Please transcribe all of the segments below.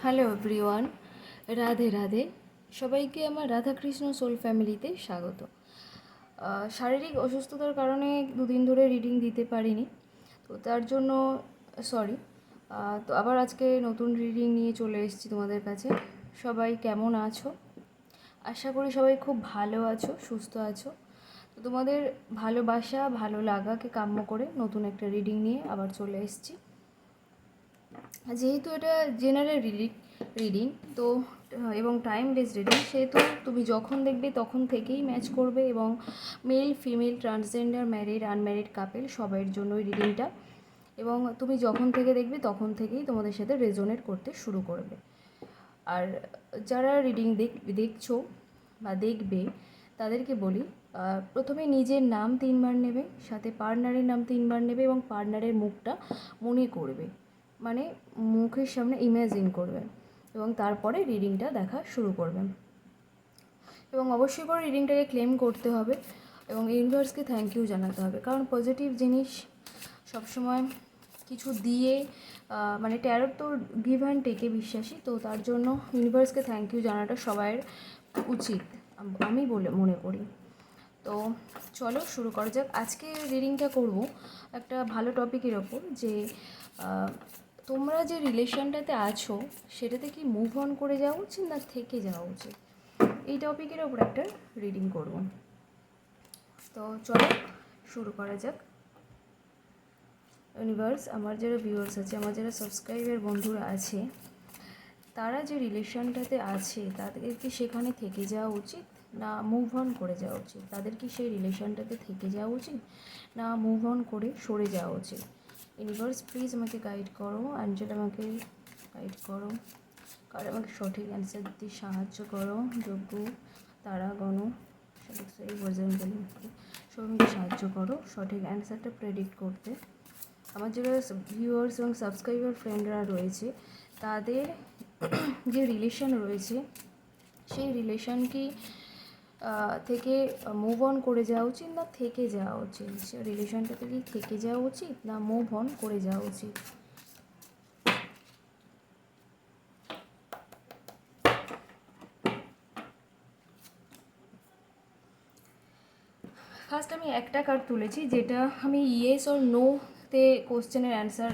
Hello everyone, Radhe Radhe. সবাইকে আমার Radhakrishna soul ফ্যামিলিতে স্বাগত। শারীরিক অসুস্থতার কারণে দুদিন ধরে রিডিং দিতে পারিনি, তো তার জন্য সরি। তো আবার আজকে নতুন রিডিং নিয়ে চলে এসেছি তোমাদের কাছে। সবাই কেমন আছো? আশা করি সবাই খুব ভালো আছো, সুস্থ আছো। তো তোমাদের ভালোবাসা, ভালো লাগাকে কাম্য করে নতুন একটা রিডিং নিয়ে আবার চলে এসেছি। যেহেতু এটা জেনারেল রিডিং তো এবং টাইম বেসড রিডিং, সেহেতু তুমি যখন দেখবে তখন থেকেই ম্যাচ করবে এবং male female transgender married unmarried couple সবাইয়ের জন্য ওই রিডিংটা। এবং তুমি যখন থেকে দেখবে তখন থেকেই তোমাদের সাথে রেজোনেট করতে শুরু করবে। আর যারা রিডিং দেখছো বা দেখবে তাদেরকে বলি, প্রথমে নিজের নাম 3বার নেবে, সাথে পার্টনারের নাম 3বার নেবে এবং পার্টনারের মুখটা মনে করবে, মানে মুখের সামনে ইমাজিন করবে এবং তারপরে রিডিংটা দেখা শুরু করবেন। এবং অবশ্যই করে রিডিংটাকে ক্লেম করতে হবে এবং ইউনিভার্সকে থ্যাংক ইউ জানাতে হবে, কারণ পজিটিভ জিনিস সবসময় কিছু দিয়ে, মানে ট্যারোট তো গিভ অ্যান্ড টেকে বিশ্বাসী, তো তার জন্য ইউনিভার্সকে থ্যাংক ইউ জানাটা সবাইয়ের উচিত আমি বলে মনে করি। তো চলো শুরু করা যাক। আজকে রিডিংটা করব একটা ভালো টপিকের ওপর, যে তোমরা যে রিলেশনটাতে আছো সেটাতে কি মুভ অন করে যাওয়া উচিত না থেকে যাওয়া উচিত, এই টপিকের ওপর একটা রিডিং করব। তো চলো শুরু করা যাক। ইউনিভার্স, আমার যারা ভিউয়ার্স আছে, আমার যারা সাবস্ক্রাইবার বন্ধুরা আছে, তারা যে রিলেশনটাতে আছে তাদের কি সেখানে থেকে যাওয়া উচিত না মুভ অন করে যাওয়া উচিত? তাদের কি সেই রিলেশনটাতে থেকে যাওয়া উচিত না মুভ অন করে সরে যাওয়া উচিত? ইউনিভার্স প্লিজ আমাকে গাইড করো, অ্যাঞ্জেল আমাকে গাইড করো, কারণ আমাকে সঠিক অ্যান্সার দিতে সাহায্য করো। যোগ্য তারা গণ সঠিক সেই বজরঙ্গলি সবাইকে সাহায্য করো সঠিক অ্যান্সারটা প্রেডিক্ট করতে। আমার যারা ভিউয়ার্স এবং সাবস্ক্রাইবার ফ্রেন্ডরা রয়েছে তাদের যে রিলেশন রয়েছে সেই রিলেশন কি থেকে মুভ অন করে যাওয়া উচিত না থেকে যাওয়া উচিত? সে রিলেশনটাতে কি থেকে যাওয়া উচিত না মুভ অন করে যাওয়া উচিত? ফার্স্ট আমি একটা কার্ড তুলেছি, যেটা আমি ইয়েস অর নোতে কোশ্চেনের অ্যান্সার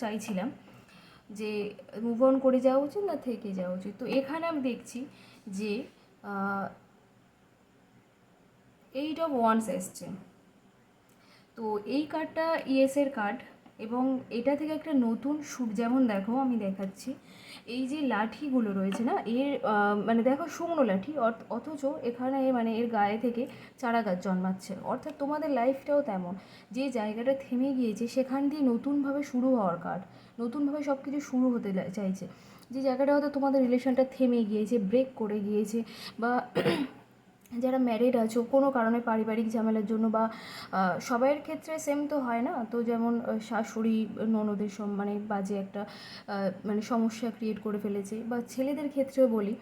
চাইছিলাম, যে মুভ অন করে যাওয়া উচিত না থেকে যাওয়া উচিত। তো এখানে আমি দেখছি যে 8 of Wands এসছে। তো এই কার্ডটা ইয়েসের কার্ড এবং এটা থেকে একটা নতুন সুর, যেমন দেখো আমি দেখাচ্ছি, এই যে লাঠিগুলো রয়েছে না, এর মানে দেখো শুকনো লাঠি, অথচ এখানে মানে এর গায়ে থেকে চারা গাছ জন্মাচ্ছে। অর্থাৎ তোমাদের লাইফটাও তেমন, যে জায়গাটা থেমে গিয়েছে সেখান দিয়ে নতুনভাবে শুরু হওয়ার কার্ড, নতুনভাবে সব কিছু শুরু হতে চাইছে। যে জায়গাটা হয়তো তোমাদের রিলেশনটা থেমে গিয়েছে, ব্রেক করে গিয়েছে, বা যারা ম্যারিড আছো কোনো কারণে পারিবারিক ঝামেলার জন্য, বা সবাইয়ের ক্ষেত্রে সেম তো হয় না, তো যেমন শাশুড়ি ননদের মানে বাজে একটা মানে সমস্যা ক্রিয়েট করে ফেলেছে, বা ছেলেদের ক্ষেত্রেও বলি,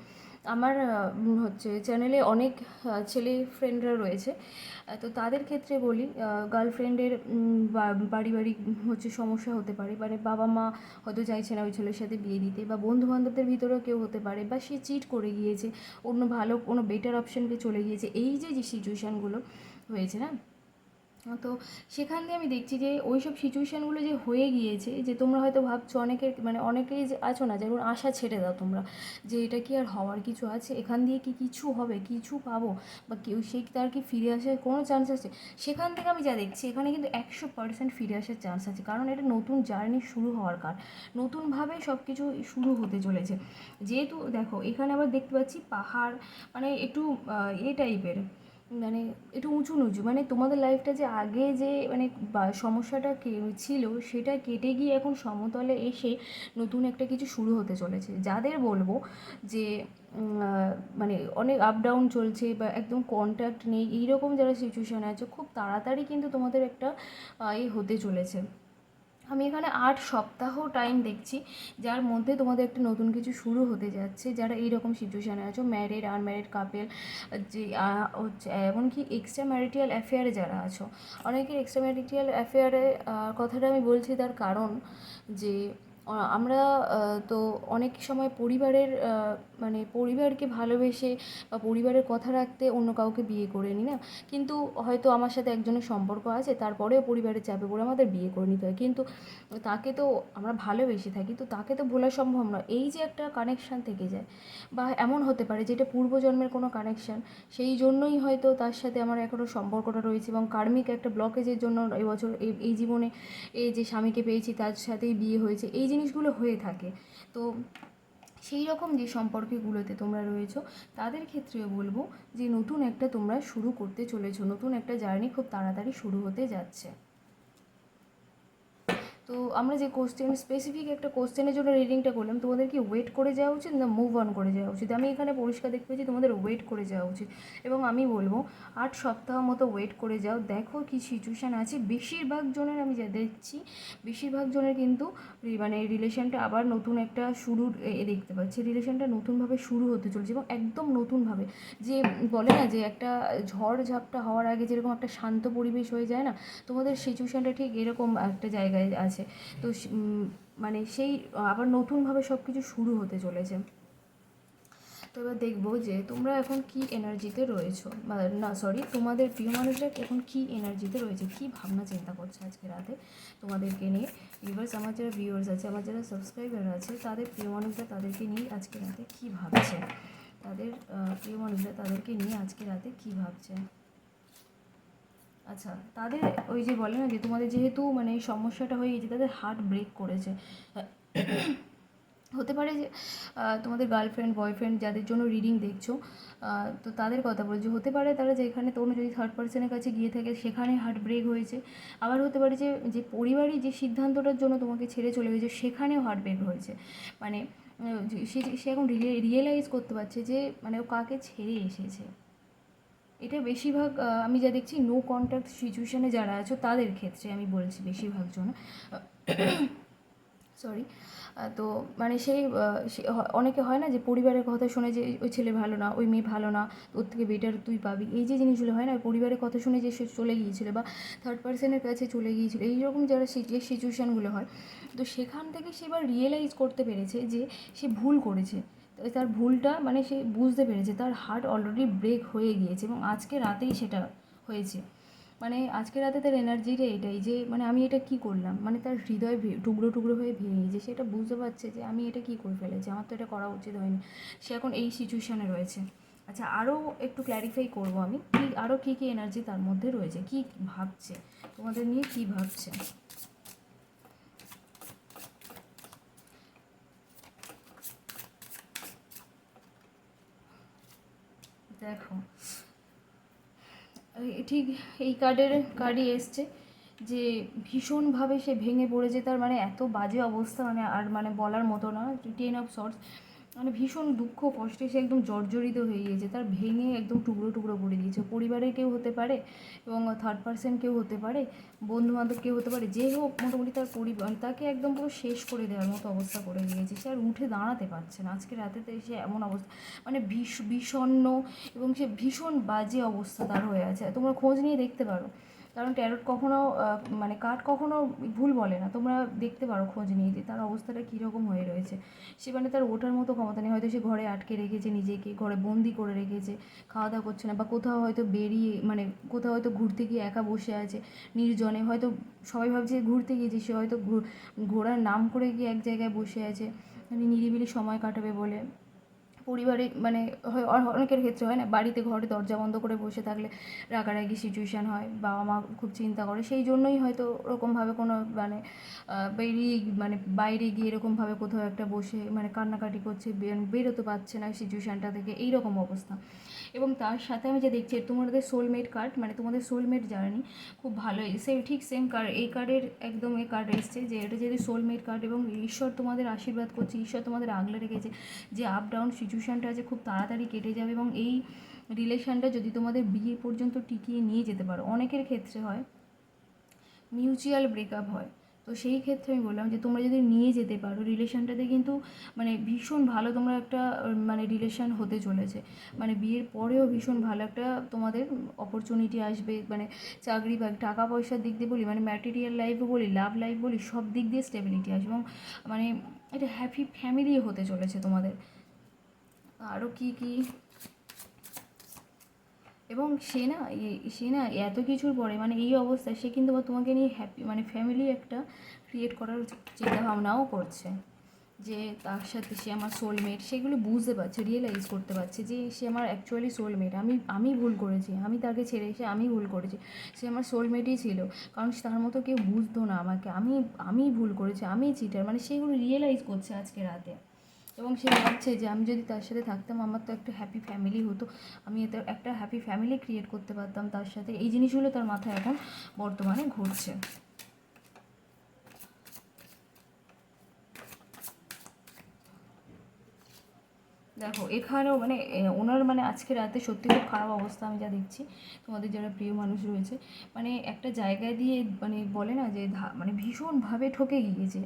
আমার হচ্ছে চ্যানেলে অনেক ছেলে ফ্রেন্ডরা রয়েছে, তো তাদের ক্ষেত্রে বলি, গার্লফ্রেন্ডের পারিবারিক হচ্ছে সমস্যা হতে পারে, মানে বাবা মা হয়তো চাইছে না ওই ছেলের সাথে বিয়ে দিতে, বা বন্ধু বান্ধবদের ভিতরেও কেউ হতে পারে, বা সে চিট করে গিয়েছে, অন্য ভালো কোনো বেটার অপশানকে চলে গিয়েছে, এই যে যে সিচুয়েশানগুলো হয়েছে না, তো সেখান দিয়ে আমি দেখছি যে ওই সব সিচুয়েশানগুলো যে হয়ে গিয়েছে, যে তোমরা হয়তো ভাবছো, অনেকের মানে অনেকেই যে আছো না, যেমন আশা ছেড়ে দাও তোমরা, যে এটা কি আর হওয়ার কিছু আছে, এখান দিয়ে কি কিছু হবে, কিছু পাবো, বা কেউ সেই তার কি ফিরে আসার কোনো চান্স আছে? সেখান থেকে আমি যা দেখছি এখানে কিন্তু 100% ফিরে আসার চান্স আছে, কারণ এটা নতুন জার্নি শুরু হওয়ার কার, নতুনভাবে সব কিছু শুরু হতে চলেছে। যেহেতু দেখো এখানে আবার দেখতে পাচ্ছি পাহাড়, মানে একটু এ টাইপের, মানে একটু উঁচু নিচু, মানে তোমাদের লাইফটা যে আগে যে মানে সমস্যাটা ছিল সেটা কেটে গিয়ে এখন সমতলে এসে নতুন একটা কিছু শুরু হতে চলেছে। যাদের বলবো যে মানে অনেক আপ ডাউন চলছে বা একদম কন্ট্যাক্ট নেই, এইরকম যারা সিচুয়েশানে আছে, খুব তাড়াতাড়ি কিন্তু তোমাদের একটা হতে চলেছে। আমি এখানে 8 সপ্তাহ টাইম দেখছি, যার মধ্যে তোমাদের একটা নতুন কিছু শুরু হতে যাচ্ছে। যারা এইরকম সিচুয়েশানে আছো, ম্যারিড আনম্যারিড কাপেল, যে হচ্ছে এমনকি এক্সট্রা ম্যারিটাল অ্যাফেয়ারে যারা আছো, অনেকের এক্সট্রা ম্যারিটাল অ্যাফেয়ারে কথাটা আমি বলছি তার কারণ, যে আমরা তো অনেক সময় পরিবারের মানে পরিবারকে ভালোবেসে বা পরিবারের কথা রাখতে অন্য কাউকে বিয়ে করে নিই না, কিন্তু হয়তো আমার সাথে একজনের সম্পর্ক আছে, তারপরেও পরিবারের চাপে পড়ে আমাদের বিয়ে করে নিতে হয়, কিন্তু তাকে তো আমরা ভালোবেসে থাকি, তো তাকে তো ভোলা সম্ভব নয়। এই যে একটা কানেকশান থেকে যায়, বা এমন হতে পারে যেটা পূর্বজন্মের কোনো কানেকশান, সেই জন্যই হয়তো তার সাথে আমার এখনও সম্পর্কটা রয়েছে, এবং কার্মিক একটা ব্লকেজের জন্য এবছর এই জীবনে এই যে স্বামীকে পেয়েছি তার সাথেই বিয়ে হয়েছে, এই জিনিসগুলো হয়ে থাকে। তো সেই রকম যে সম্পর্কগুলোতে তোমরা রয়েছো তাদের ক্ষেত্রেও বলবো যে নতুন একটা তোমরা শুরু করতে চলেছো, নতুন একটা জার্নি খুব তাড়াতাড়ি শুরু হতে যাচ্ছে। তো আমরা যে কোশ্চেন স্পেসিফিক একটা কোশ্চেনের জন্য রিডিংটা করলাম, তোমাদের কি ওয়েট করে যাওয়া উচিত না মুভ অন করে যাওয়া উচিত? আমি এখানে পরিষ্কার দেখতে পেয়েছি তোমাদের ওয়েট করে যাওয়া উচিত, এবং আমি বলবো 8 সপ্তাহ মতো ওয়েট করে যাও, দেখো কি সিচুয়েশান আছে। বেশিরভাগ জনের আমি যা দেখছি, বেশিরভাগ জনের কিন্তু মানে রিলেশনটা আবার নতুন একটা শুরুর দেখতে পাচ্ছি, রিলেশনটা নতুনভাবে শুরু হতে চলেছে, এবং একদম নতুনভাবে। যে বলে না যে একটা ঝড় ঝাপটা হওয়ার আগে যেরকম একটা শান্ত পরিবেশ হয়ে যায় না, তোমাদের সিচুয়েশানটা ঠিক এরকম একটা জায়গায় আছে। তো মানে সেই আবার নতুনভাবে সব কিছু শুরু হতে চলেছে। তো এবার দেখবো যে তোমরা এখন কি এনার্জিতে রয়েছো, না সরি, তোমাদের প্রিয় মানুষরা এখন কি এনার্জিতে রয়েছে, কি ভাবনা চিন্তা করছে আজকে রাতে তোমাদেরকে নিয়ে। ভিউয়ার্স, আমার যারা ভিউয়ার্স আছে, আমার যারা সাবস্ক্রাইবার আছে, তাদের প্রিয় মানুষরা তাদেরকে নিয়ে আজকে রাতে কী ভাবছে, তাদের প্রিয় মানুষরা তাদেরকে নিয়ে আজকে রাতে কী ভাবছে। আচ্ছা, তাদের ওই যে বলে না যে তোমাদের যেহেতু মানে এই সমস্যাটা হয়ে গেছে, তাদের হার্ট ব্রেক করেছে। হতে পারে যে তোমাদের গার্লফ্রেন্ড বয়ফ্রেন্ড যাদের জন্য রিডিং দেখছো, তো তাদের কথা বলছি, হতে পারে তারা যেখানে তোমরা যদি থার্ড পার্সনের কাছে গিয়ে থাকে সেখানে হার্ট ব্রেক হয়েছে। আবার হতে পারে যে যে পরিবারই যে সিদ্ধান্তটার জন্য তোমাকে ছেড়ে চলে গেছে সেখানেও হার্ট ব্রেক হয়েছে। মানে সে এখন রিয়েলাইজ করতে পারছে যে মানে ও কাকে ছেড়ে এসেছে। এটা বেশিরভাগ আমি যা দেখছি নো কন্ট্যাক্ট সিচুয়েশানে যারা আছো তাদের ক্ষেত্রে আমি বলছি, বেশিরভাগ জন সরি। তো মানে অনেকে হয় না যে পরিবারের কথা শুনে যে ওই ছেলে ভালো না, ওই মেয়ে ভালো না, ওর থেকে বেটার তুই পাবি, এই যে জিনিসগুলো হয় না, পরিবারের কথা শুনে যে সে চলে গিয়েছিল বা থার্ড পার্সনের কাছে চলে গিয়েছিল, এইরকম যারা যে সিচুয়েশানগুলো হয়, তো সেখান থেকে সে এবার রিয়েলাইজ করতে পেরেছে যে সে ভুল করেছে। তার ভুলটা মানে সে বুঝতে পেরেছে, তার হার্ট অলরেডি ব্রেক হয়ে গিয়েছে, এবং আজকে রাতেই সেটা হয়েছে। মানে আজকে রাতে তার এনার্জিটা এটাই যে মানে আমি এটা কী করলাম, মানে তার হৃদয় টুকরো টুকরো হয়ে ভেঙে গিয়েছে, সেটা বুঝতে পারছে যে আমি এটা কী করে ফেলেছি, আমার তো এটা করা উচিত হয়নি। সে এখন এই সিচুয়েশানে রয়েছে। আচ্ছা, আরও একটু ক্ল্যারিফাই করবো আমি, কি আরও কী কী এনার্জি তার মধ্যে রয়েছে, কী ভাবছে তোমাদের নিয়ে, কী ভাবছে। দেখো, ঠিক এই কার্ডই এসছে যে ভীষণভাবে সে ভেঙে পড়েছে, তার মানে এত বাজে অবস্থা, মানে আর মানে বলার মতো না। 10 অফ সর্টস, মানে ভীষণ দুঃখ কষ্টে সে একদম জর্জরিত হয়ে গিয়েছে, তার ভেঙে একদম টুকরো টুকরো করে দিয়েছে। পরিবারের কেউ হতে পারে, এবং থার্ড পার্সন কেউ হতে পারে, বন্ধুবান্ধব কেউ হতে পারে, যে হোক মোটামুটি তার পরিবার তাকে একদম পুরো শেষ করে দেওয়ার মতো অবস্থা করে দিয়েছে। সে আর উঠে দাঁড়াতে পারছে না, আজকে রাতেতে সে এমন অবস্থা, মানে বিষণ্ণ, এবং সে ভীষণ বাজে অবস্থা তার হয়ে আছে। তোমরা খোঁজ নিয়ে দেখতে পারো, কারণ ট্যারোট কখনো মানে কার্ড কখনো ভুল বলে না, তোমরা দেখতে পারো খোঁজ নিয়ে যে তার অবস্থাটা কীরকম হয়ে রয়েছে। সে মানে তার ওঠার মতো ক্ষমতা নেই, হয়তো সে ঘরে আটকে রেখেছে নিজেকে, ঘরে বন্দি করে রেখেছে, খাওয়া দাওয়া করছে না, বা কোথাও হয়তো বেরিয়ে মানে কোথাও হয়তো ঘুরতে গিয়ে একা বসে আছে নির্জনে, হয়তো সবাই ভাবছে ঘুরতে গিয়েছে, সে হয়তো ঘোরার নাম করে গিয়ে এক জায়গায় বসে আছে, মানে নিরিবিলি সময় কাটাবে বলে। পরিবারে মানে হয় অনেকের ক্ষেত্রে হয় না, বাড়িতে ঘরে দরজা বন্ধ করে বসে থাকলে রাগারাগি সিচুয়েশান হয়, বাবা মা খুব চিন্তা করে, সেই জন্যই হয়তো ওরকমভাবে কোনো মানে বেরিয়ে মানে বাইরে গিয়ে এরকমভাবে কোথাও একটা বসে মানে কান্নাকাটি করছে, বেরোতে পারছে না সিচুয়েশানটা থেকে, এইরকম অবস্থা। এবং তার সাথে আমি যে দেখছি তোমাদের সোলমেট কার্ড, মানে তোমাদের সোলমেট জার্নি খুব ভালো, ঠিক সেম কার্ড, এই কার্ডের একদম এই কার্ড এসছে যে এটা যেহেতু সোলমেট কার্ড, এবং ঈশ্বর তোমাদের আশীর্বাদ করছে, ঈশ্বর তোমাদের আগলে রেখেছে, যে আপ ডাউন সিচুয়েশানটা আছে খুব তাড়াতাড়ি কেটে যাবে, এবং এই রিলেশানটা যদি তোমাদের বিয়ে পর্যন্ত টিকিয়ে নিয়ে যেতে পারো। অনেকের ক্ষেত্রে হয় মিউচুয়াল ব্রেকআপ হয়, তো সেই ক্ষেত্রে আমি বললাম যে তোমরা যদি নিয়ে যেতে পারো রিলেশনটাতে, কিন্তু মানে ভীষণ ভালো তোমরা একটা মানে রিলেশন হতে চলেছে। মানে বিয়ের পরেও ভীষণ ভালো একটা তোমাদের অপরচুনিটি আসবে, মানে চাকরি বা টাকা পয়সার দিক দিয়ে বলি, মানে ম্যাটেরিয়াল লাইফও বলি, লাভ লাইফ বলি, সব দিক দিয়ে স্টেবিলিটি আসবে এবং মানে একটা হ্যাপি ফ্যামিলি হতে চলেছে তোমাদের। আরও কী কী, এবং সে না এত কিছুর পরে মানে এই অবস্থায় সে কিন্তু তোমাকে নিয়ে হ্যাপি মানে ফ্যামিলি একটা ক্রিয়েট করার চিন্তাভাবনাও করছে, যে তার সাথে সে আমার সোলমেট, সেগুলো বুঝতে পারছে, রিয়েলাইজ করতে পারছে যে সে আমার অ্যাকচুয়ালি সোলমেট। আমি ভুল করেছি, আমি তাকে ছেড়ে এসে আমি ভুল করেছি, সে আমার সোলমেটই ছিল, কারণ তার মতো কেউ বুঝতো না আমাকে, আমি ভুল করেছি, আমি চিটার, মানে সেগুলো রিয়েলাইজ করছে আজকে রাতে। এবং সে ভাবছে যে আমি যদি তার সাথে থাকতাম আমার তো একটা হ্যাপি ফ্যামিলি হতো, আমি এতে একটা হ্যাপি ফ্যামিলি ক্রিয়েট করতে পারতাম তার সাথে। এই জিনিসগুলো তার মাথায় এখন বর্তমানে ঘুরছে। দেখো এখানেও মানে ওনার মানে আজকে রাতে সত্যি খুব খারাপ অবস্থা আমি যা দেখছি। তোমাদের যারা প্রিয় মানুষ রয়েছে মানে একটা জায়গায় দিয়ে মানে বলে না যে মানে ভীষণভাবে ঠকে গিয়েছে।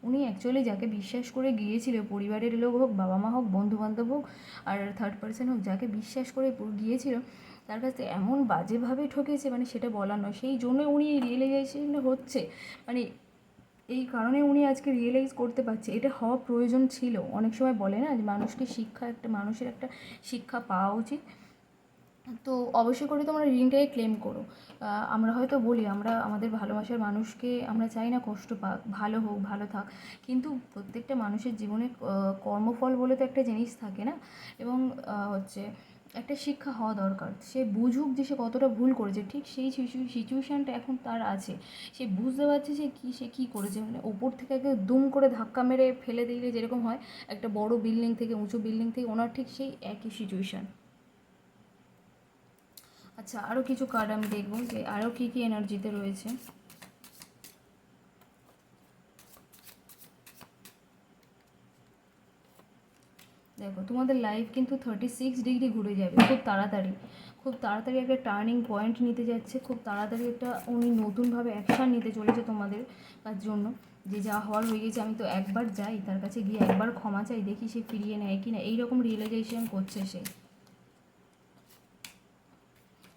উনি অ্যাকচুয়ালি যাকে বিশ্বাস করে গিয়েছিল, পরিবারের লোক হোক, বাবা মা হোক, বন্ধুবান্ধব হোক, আর থার্ড পার্সন হোক, যাকে বিশ্বাস করে গিয়েছিল তার কাছে এমন বাজেভাবে ঠকেছে মানে সেটা বলার নয়। সেই জন্য উনি এই রিয়েলাইজেশন হচ্ছে, মানে এই কারণে উনি আজকে রিয়েলাইজ করতে পারছে এটা হওয়া প্রয়োজন ছিল। অনেক সময় বলে না যে মানুষকে শিক্ষা, একটা মানুষের একটা শিক্ষা পাওয়া উচিত। তো অবশ্যই করে তোমরা ঋণটাকে ক্লেম করো। আমরা হয়তো বলি আমরা আমাদের ভালোবাসার মানুষকে আমরা চাই না কষ্ট পাক, ভালো হোক, ভালো থাক, কিন্তু প্রত্যেকটা মানুষের জীবনে কর্মফল বলে তো একটা জিনিস থাকে না। এবং হচ্ছে একটা শিক্ষা হওয়া দরকার, সে বুঝুক যে সে কতটা ভুল করেছে। ঠিক সেই সিচুয়েশানটা এখন তার আছে, সে বুঝতে পারছে সে কী করেছে। মানে ওপর থেকে একে দুম করে ধাক্কা মেরে ফেলে দিলে যেরকম হয় একটা বড় বিল্ডিং থেকে, উঁচু বিল্ডিং থেকে, ওনার ঠিক সেই একই সিচুয়েশান। আচ্ছা আরও কিছু কার্ড আমি দেখবো যে আরও কী কী এনার্জিতে রয়েছে। দেখো তোমাদের লাইফ কিন্তু 36 ডিগ্রি ঘুরে যাবে খুব তাড়াতাড়ি, খুব তাড়াতাড়ি একটা টার্নিং পয়েন্ট নিতে যাচ্ছে, খুব তাড়াতাড়ি একটা উনি নতুনভাবে অ্যাকশান নিতে চলেছে তোমাদের কার জন্য। যে যা হওয়ার হয়ে গেছে, আমি তো একবার যাই তার কাছে গিয়ে একবার ক্ষমা চাই, দেখি সে ফিরিয়ে নেয় কি না, এইরকম রিয়েলাইজেশন করছে সে।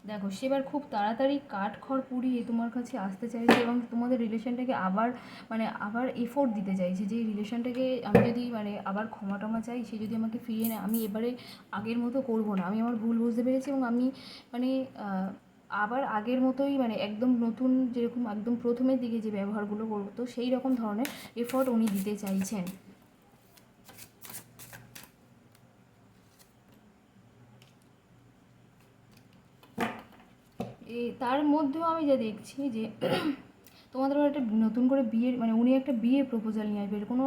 দেখো সে এবার খুব তাড়াতাড়ি কাঠখড় পুড়িয়ে তোমার কাছে আসতে চাইছে এবং তোমাদের রিলেশনটাকে আবার মানে আবার এফোর্ট দিতে চাইছে, যে রিলেশনটাকে আমি যদি মানে আবার ক্ষমা টমা চাই, সে যদি আমাকে ফিরিয়ে নেয়, আমি এবারে আগের মতো করব না, আমি আমার ভুল বুঝতে পেরেছি এবং আমি মানে আবার আগের মতোই মানে একদম নতুন যেরকম একদম প্রথমের দিকে যে ব্যবহারগুলো করতো সেই রকম ধরনের এফোর্ট উনি দিতে চাইছেন। তার মধ্যেও আমি যা দেখছি যে তোমাদের একটা নতুন করে বিয়ের মানে উনি একটা বিয়ের প্রপোজাল নিয়ে আসবে, কোনো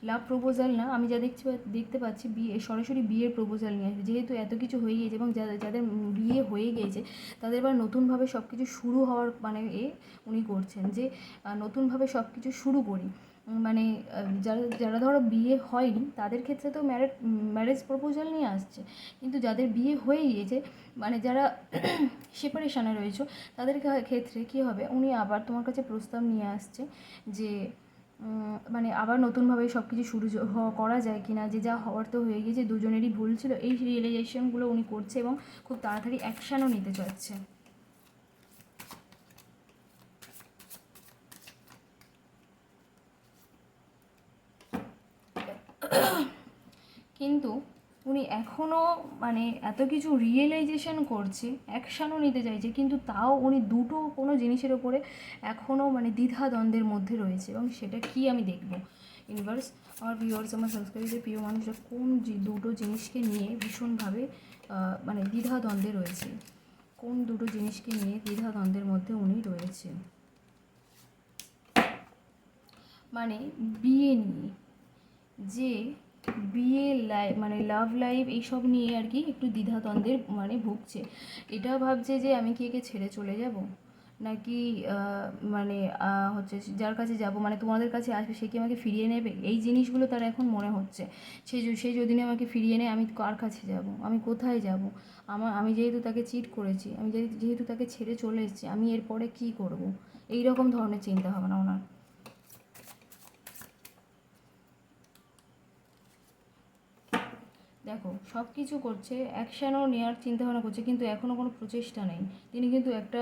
লাভ প্রপোজাল না, আমি যা দেখতে পাচ্ছি বিয়ে, সরাসরি বিয়ের প্রপোজাল নিয়ে আসবে। যেহেতু এত কিছু হয়ে গিয়েছে এবং যাদের বিয়ে হয়ে গিয়েছে তাদের এবার নতুনভাবে সব কিছু শুরু হওয়ার মানে উনি করছেন যে নতুনভাবে সব কিছু শুরু করি। মানে যারা যারা ধরো বিয়ে হয়নি তাদের ক্ষেত্রে তো ম্যারেজ প্রপোজাল নিয়ে আসছে, কিন্তু যাদের বিয়ে হয়ে গিয়েছে মানে যারা সেপারেশানে রয়েছে তাদের ক্ষেত্রে কী হবে, উনি আবার তোমার কাছে প্রস্তাব নিয়ে আসছে যে মানে আবার নতুনভাবে সব কিছু শুরু করা যায় কি না, যে যা হওয়ার তো হয়ে গিয়েছে, দুজনেরই ভুল ছিল, এই রিয়েলাইজেশনগুলো উনি করছে এবং খুব তাড়াতাড়ি অ্যাকশানও নিতে চাচ্ছে। কিন্তু উনি এখনও মানে এত কিছু রিয়েলাইজেশন করছে, অ্যাকশানও নিতে চাইছে, কিন্তু তাও উনি দুটো কোনো জিনিসের ওপরে এখনও মানে দ্বিধাদ্বন্দ্বের মধ্যে রয়েছে, এবং সেটা কি আমি দেখব। ইউনিভার্স, আমার ভিউয়ার্স, আমার সাবস্ক্রাইবারদের প্রিয় মানুষরা কোন দুটো জিনিসকে নিয়ে ভীষণভাবে মানে দ্বিধাদ্বন্দ্বে রয়েছে, কোন দুটো জিনিসকে নিয়ে দ্বিধাদ্বন্দ্বের মধ্যে উনি রয়েছে। মানে বিয়ে নিয়ে, যে বিয়ে লাইফ মানে লাভ লাইফ এইসব নিয়ে আর কি একটু দ্বিধাদ্বন্দ্বের মানে ভুগছে। এটা ভাবছে যে আমি কি একে ছেড়ে চলে যাব, নাকি মানে হচ্ছে যার কাছে যাব মানে তোমাদের কাছে আসবে সে কি আমাকে ফিরিয়ে নেবে, এই জিনিসগুলো তার এখন মনে হচ্ছে। সে যদি না আমাকে ফিরিয়ে নেয় আমি কার কাছে যাব, আমি কোথায় যাব, আমি যেহেতু তাকে চিট করেছি, আমি যেহেতু তাকে ছেড়ে চলে এসেছি, আমি এরপরে কী করব, এই রকম ধরনের চিন্তা ভাবনা ওনার। দেখো সব কিছু করছে, অ্যাকশানও নেওয়ার চিন্তাভাবনা করছে, কিন্তু এখনও কোনো প্রচেষ্টা নেই। তিনি কিন্তু একটা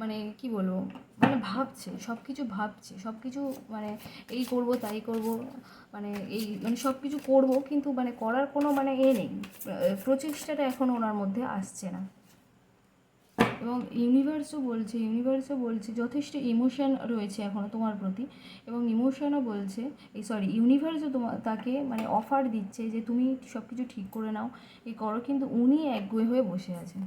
মানে কি বলবো, মানে ভাবছে, সব কিছু ভাবছে, সব কিছু মানে এই করব তাই করব, মানে এই মানে সব কিছু করবো, কিন্তু মানে করার কোনো মানে নেই, প্রচেষ্টাটা এখনও ওনার মধ্যে আসছে না। এবং ইউনিভার্সও বলছে যথেষ্ট ইমোশন রয়েছে এখনও তোমার প্রতি, এবং ইমোশনও বলছে ইউনিভার্সও তাকে মানে অফার দিচ্ছে যে তুমি সব কিছু ঠিক করে নাও, এই করো, কিন্তু উনি একগুঁয়ে হয়ে বসে আছেন।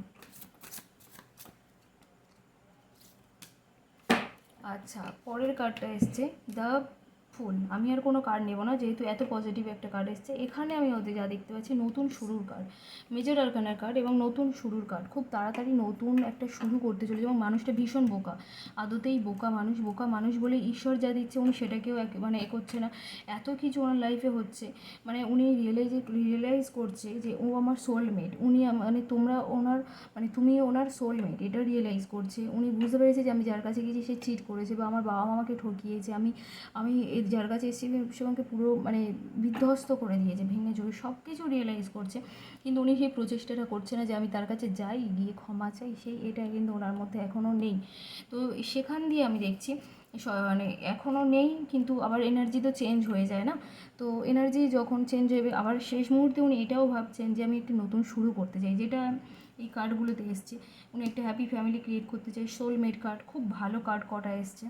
আচ্ছা, পরের কার্ডটা এসছে দ্য ফুল। আমি আর কোনো কার্ড নেব না, যেহেতু এত পজিটিভ একটা কার্ড এসছে। এখানে আমি ওদের যা দেখতে পাচ্ছি, নতুন শুরুর কার্ড, মেজর আরকানার কার্ড এবং নতুন শুরুর কার্ড। খুব তাড়াতাড়ি নতুন একটা শুরু করতে চলেছে, এবং মানুষটা ভীষণ বোকা, আদতেই বোকা মানুষ বলে ঈশ্বর যা দিচ্ছে উনি সেটাকেও মানে করছে না। এত কিছু ওনার লাইফে হচ্ছে, মানে উনি রিয়েলাইজ করছে যে ও আমার সোলমেট, উনি মানে তোমরা ওনার মানে তুমি ওনার সোলমেট, এটা রিয়েলাইজ করছে। উনি বুঝতে পেরেছে যে আমি যার কাছে গেছি সে চিট করেছে, বা আমার বাবা মা আমাকে ঠকিয়েছে, আমি আমি যার কাছে এসেছি সে আমাকে পুরো মানে বিধ্বস্ত করে দিয়েছে, ভেঙে চুরে সব কিছু রিয়েলাইজ করছে। কিন্তু উনি সেই প্রচেষ্টাটা করছে না যে আমি তার কাছে যাই, গিয়ে ক্ষমা চাই, সেই এটা কিন্তু ওনার মধ্যে এখনও নেই। তো সেখান দিয়ে আমি দেখছি মানে এখনও নেই, কিন্তু আবার এনার্জি তো চেঞ্জ হয়ে যায় না। তো এনার্জি যখন চেঞ্জ হবে, আবার শেষ মুহূর্তে উনি এটাও ভাবছেন যে আমি একটি নতুন শুরু করতে চাই, যেটা এই কার্ডগুলোতে এসছে। উনি একটা হ্যাপি ফ্যামিলি ক্রিয়েট করতে চাই। সোলমেট কার্ড, খুব ভালো কার্ড কটা এসছে।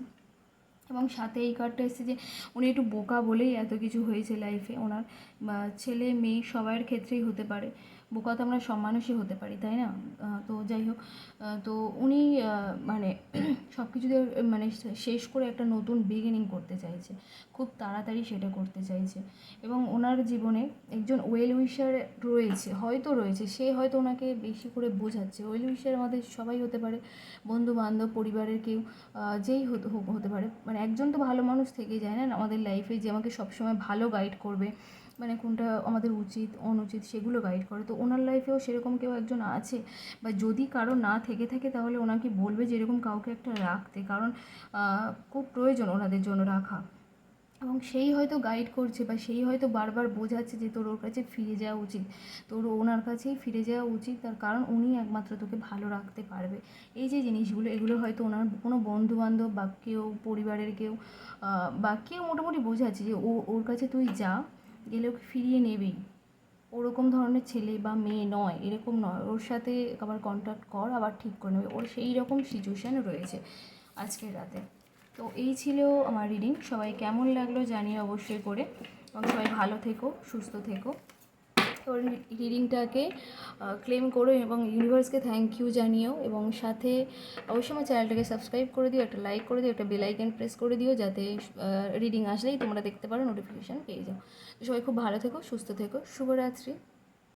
এবং সাথে এই কার্ডটা এসেছে যে উনি একটু বোকা বলেই এত কিছু হয়েছে লাইফে ওনার, বা ছেলে মেয়ে সবার ক্ষেত্রেই হতে পারে, বোকা তো আমরা সব মানুষই হতে পারি, তাই না? তো যাই হোক, তো উনি মানে সব কিছুতে মানে শেষ করে একটা নতুন বিগিনিং করতে চাইছে, খুব তাড়াতাড়ি সেটা করতে চাইছে। এবং ওনার জীবনে একজন ওয়েল উইশার রয়েছে, সে হয়তো ওনাকে বেশি করে বোঝাচ্ছে। ওয়েল উইশার আমাদের সবাই হতে পারে, বন্ধু বান্ধব, পরিবারের কেউ, যেই হতে পারে, মানে একজন তো ভালো মানুষ থেকেই যায় না আমাদের লাইফে, যে আমাকে সবসময় ভালো গাইড করবে, মানে কোনটা আমাদের উচিত অনুচিত সেগুলো গাইড করে। তো ওনার লাইফেও সেরকম কেউ একজন আছে, বা যদি কারো না থেকে থাকে তাহলে ওনাকে বলবে যে এরকম কাউকে একটা রাখতে, কারণ খুব প্রয়োজন ওনাদের জন্য রাখা। এবং সেই হয়তো গাইড করছে, বা সেই হয়তো বারবার বোঝাচ্ছে যে তোর ওর কাছে ফিরে যাওয়া উচিত, তোর ওনার কাছেই ফিরে যাওয়া উচিত, তার কারণ উনি একমাত্র তোকে ভালো রাখতে পারবে। এই যে জিনিসগুলো, এগুলো হয়তো ওনার কোনো বন্ধুবান্ধব বা কেউ পরিবারের কেউ বা কেউ মোটামুটি বোঝাচ্ছে যে ওর কাছে তুই যা, গেলে ওকে ফিরিয়ে নেবেই। ওরকম ধরনের ছেলে বা মেয়ে নয়, এরকম নয়, ওর সাথে আবার কন্ট্যাক্ট কর, আবার ঠিক করে নেবে, ওর সেই রকম সিচুয়েশান রয়েছে আজকের রাতে। তো এই ছিল আমার রিডিং। সবাই কেমন লাগলো জানিয়ে অবশ্যই করে, এবং সবাই ভালো থেকো, সুস্থ থেকো। তো রিডিংটাকে ক্লেম করো এবং ইউনিভার্সকে থ্যাংক ইউ জানিও, এবং সাথে অবশ্যই আমার চ্যানেলটাকে সাবস্ক্রাইব করে দিও, একটা লাইক করে দিও, একটা বেল আইকন প্রেস করে দিও, যাতে রিডিং আসলেই তোমরা দেখতে পারো, নোটিফিকেশান পেয়ে যাও। তো সবাই খুব ভালো থেকো, সুস্থ থেকো, শুভরাত্রি।